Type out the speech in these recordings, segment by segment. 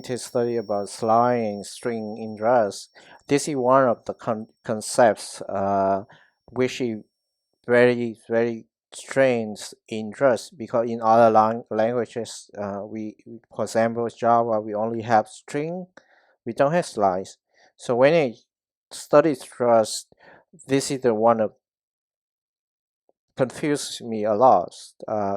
to study about slide and string in Rust. This is one of the concepts which is very strange in Rust, because in other languages, for example, Java, we only have string, we don't have slides. So when I study Rust, this is the one of confused me a lot.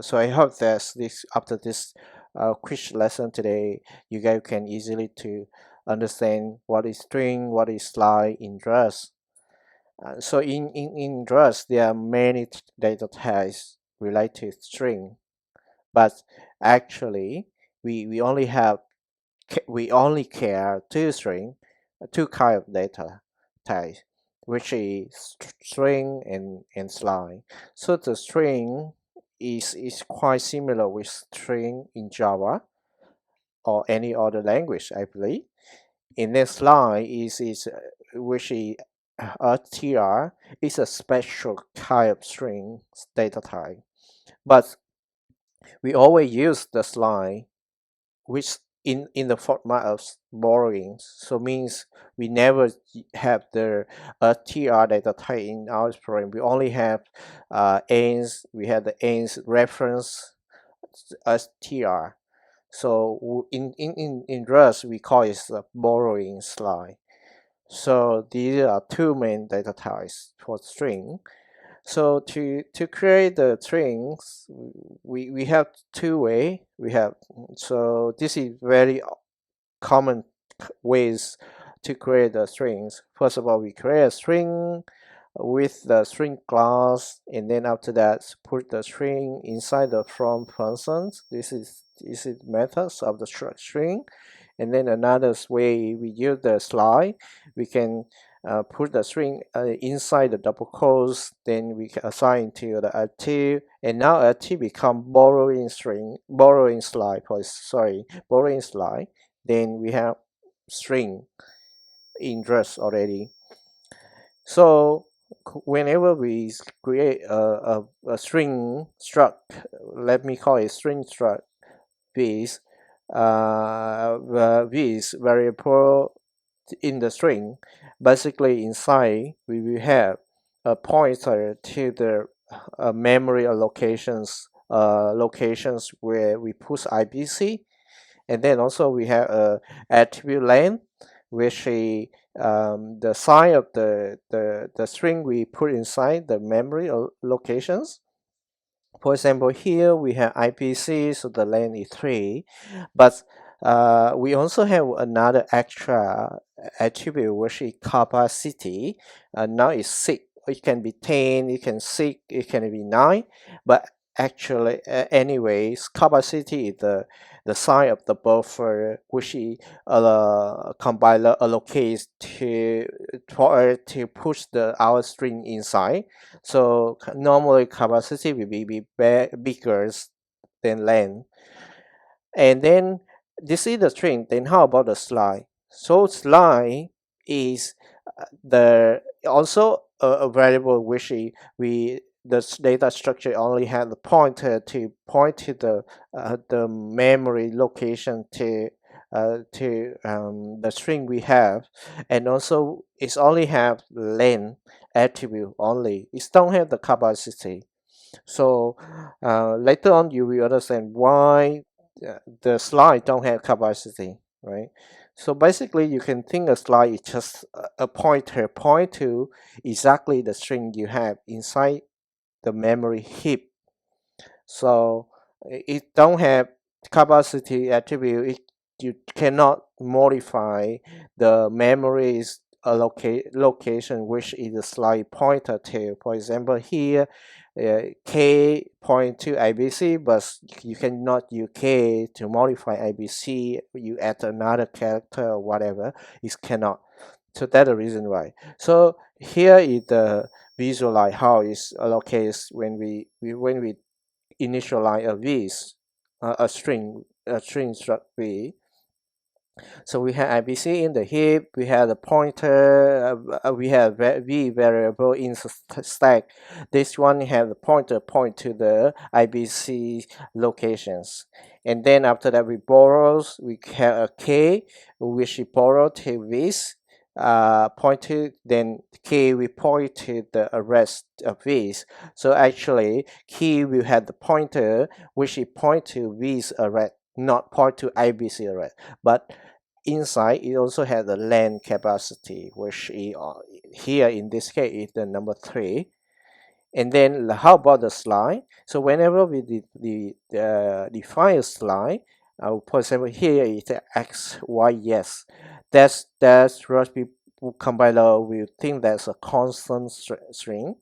So I hope that after this quick lesson today, you guys can easily to understand what is string, what is slide in Rust. So in Rust, there are many data types related to string, but actually we only have we only care two kind of data types, which is string and slide. So the string is quite similar with string in Java or any other language, I believe. In the slide is which is str is a special kind of string data type, but we always use the slide which in the format of borrowing. So means we never have the tr data type in our program. We only have ends. We have the ends reference as tr. So in Rust we call it the borrowing slide. So these are two main data types for string. So to create the strings, we have two way. We have, so this is very common ways to create the strings. First of all, we create a string with the string class, and then after that put the string inside the from function. This is methods of the string. And then another way we use the slide, we can put the string inside the double quotes, then we can assign to the active, and now active become borrowing string, borrowing slide, borrowing slide. Then we have string in Rust already. So whenever we create a string struct, let me call it string struct with with variable in the string, basically inside we will have a pointer to the memory allocations, locations where we push IBC, and then also we have a attribute length, which is the size of the string we put inside the memory locations. For example, here we have IPC, so the length is 3, but we also have another extra attribute, which is capacity. Now it's 6. It can be 10, it can 6, it can be 9, but actually, anyways, capacity is the size of the buffer which is compiler allocates to push our string inside. So normally capacity will be bigger than length. And then this is the string. Then how about the slide? So slide is the also a variable which we the data structure only has the pointer to point to the memory location to the string we have, and also it's only have length attribute only. It don't have the capacity. So later on you will understand why the slide don't have capacity, right? So basically you can think a slide is just a pointer point to exactly the string you have inside the memory heap. So it don't have capacity attribute. You cannot modify the memory's location, which is the slide pointer to. For example, here k point to ABC, but you cannot use k to modify ABC. You add another character or whatever. It cannot. So that's the reason why. So here is the visualize how it's allocated when we initialize a string struct v. So we have IBC in the heap, we have the pointer, we have v variable in stack. This one have the pointer point to the IBC locations. And then after that we borrows, we have a k, which we borrow to this point to, then k we point to the rest of this. So actually key will have the pointer which it point to this array, not point to IBC array. But inside it also has the LAN capacity, which is, here in this case is the number 3. And then how about the slide? So whenever we define a slide, for example here is the x, y, yes. That's Raspberry compiler will think that's a constant string.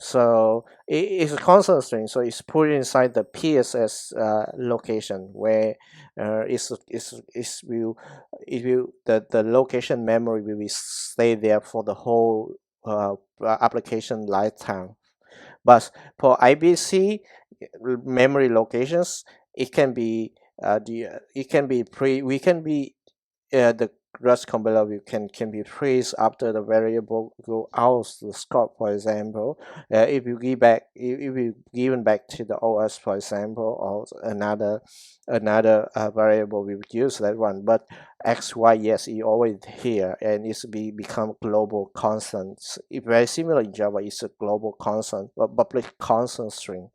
So it's a constant string, so it's put inside the PSS location where it will the location memory will be stay there for the whole application lifetime. But for IBC memory locations, it can be it can be we can be the Rust compiler can be freeze after the variable go out the scope. For example, if you give back if you given back to the OS, for example, or another variable, we would use that one. But x, y, yes, it always here, and it's become global constants. It's very similar in Java. It's a global constant, a public constant string.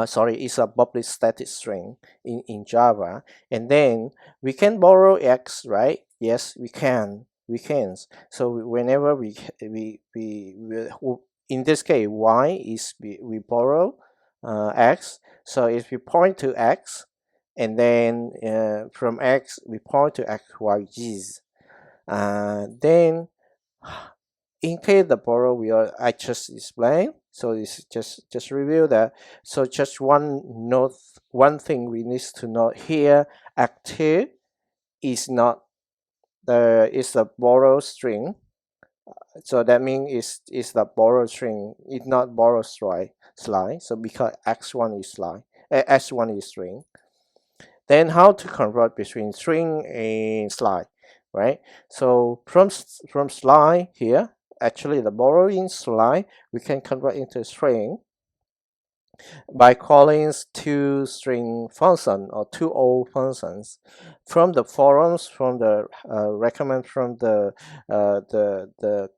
Sorry, it's a public static string in Java. And then we can borrow X, right? Yes, we can. We can. So whenever in this case, Y is we borrow X. So if we point to X, and then from X we point to X, Y, Z's. Then in case the borrow we are I just explained, so it's just review that. So just one thing we need to note here: active is not the is the borrow string. So that means is the borrow string. It's not borrow slide. So because x1 is slide, x1 is string. Then how to convert between string and slide, right? So from slide here, actually the borrowing slide, we can convert into string by calling two string function or two old functions. From the forums, from the recommend from the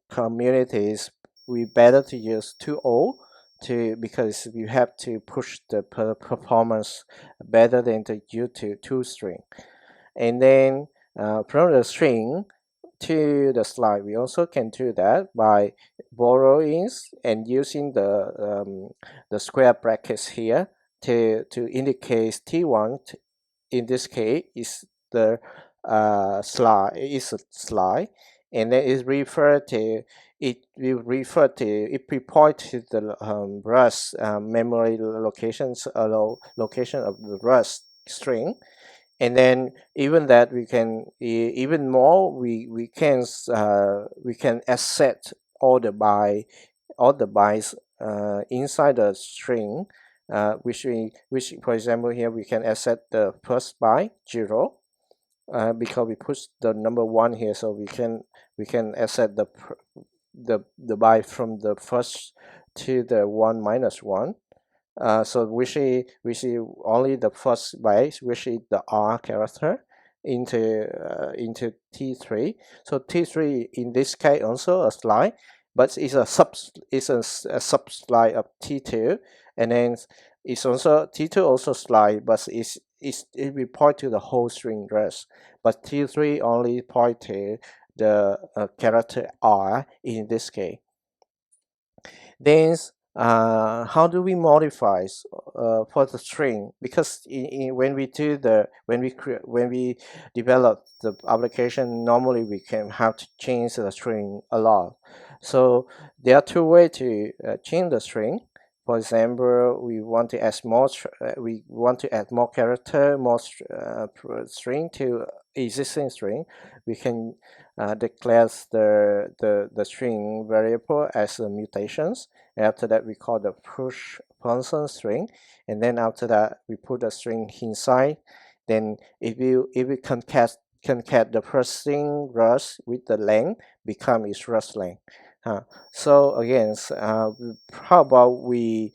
communities, we better to use two old to because you have to push the performance better than the two string. And then from the string to the slide, we also can do that by borrowing and using the square brackets here to indicate T1. In this case is the slide, is a slide, and then it refer to it will refer to if we point to the Rust memory locations location of the Rust string. And then even that we can even more we can asset all the bytes inside the string, which for example here we can asset the first byte 0 because we put the number 1 here, so we can asset the byte from the first to the 1 minus 1. So we see only the first byte, which is the R character, into T3. So T3 in this case also a slide, but it's a sub slide of T2, and then it's also T2 also slide, but it will point to the whole string address. But T3 only point to the character R in this case. Then how do we modify for the string? Because when we do when we develop the application, normally we can have to change the string a lot. So there are two ways to change the string. For example, we want to add more character, more string to existing string. We can declare the string variable as a mutations. After that, we call the push function string, and then after that, we put the string inside, Then if you concat the first string rust with the length, become its rust length. So again, how about we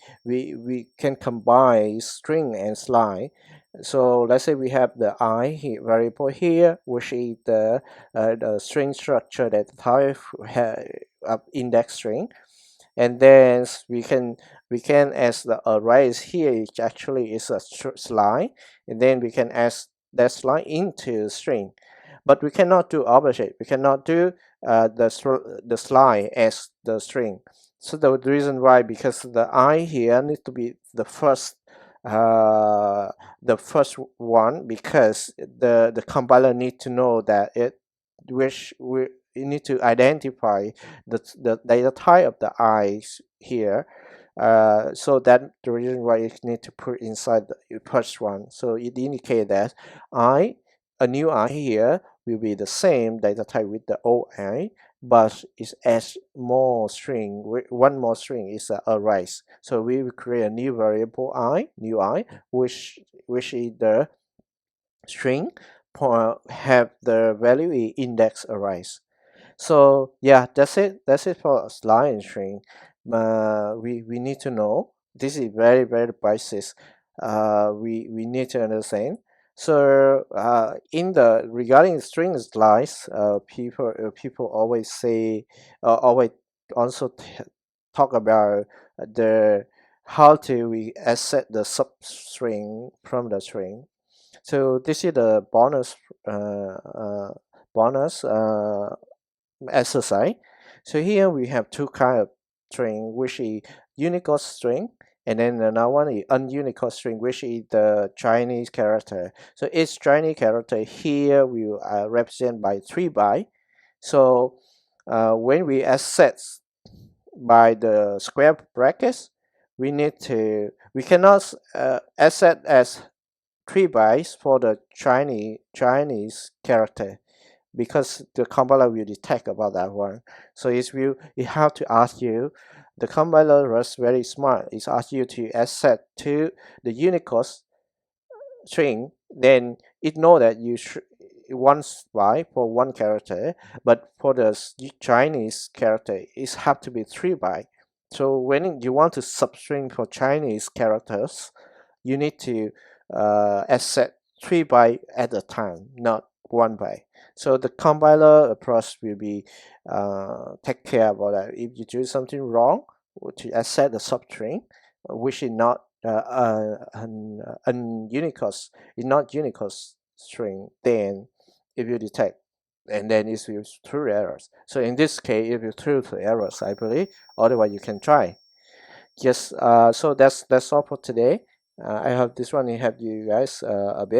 can combine string and slide. So let's say we have the I here, variable here, which is the string structure that type of index string, and then we can as the array is here, it actually is a slide, and then we can add that slide into string. But we cannot do opposite. We cannot do the slide as the string. So the reason why, because the I here needs to be uh, the first one, because the compiler need to know that which we you need to identify the data type of the eyes here. So that the reason why you need to put inside the first one. So it indicates that I, a new I here will be the same data type with the old I, but it adds more string. One more string is a array. So we will create a new variable I, new I, which is the string have the value in index arrays. So yeah, that's it for slide and string. We need to know, this is very basis. We need to understand. So in the regarding string slides, people always say, always also talk about the how to we access the substring from the string. So this is the bonus exercise. So here we have two kind of string, which is Unicode string, and then another one is unicode string, which is the Chinese character. So each Chinese character here will represent by 3 bytes. So when we access by the square brackets, we cannot access as 3 bytes for the Chinese character, because the compiler will detect about that one. So it have to ask you, the compiler was very smart. It asks you to accept to the Unicode string, then it know that you one byte for one character, but for the Chinese character, it have to be 3 byte. So when you want to substring for Chinese characters, you need to accept 3 byte at a time, not 1 byte. So the compiler approach will be take care about that. If you do something wrong to accept the substring, which is not an Unicode, is not Unicode string, then if you detect, and then it will through errors. So in this case, it will through the errors, I believe. Otherwise, you can try. Yes. So that's all for today. I hope this one will help you guys a bit.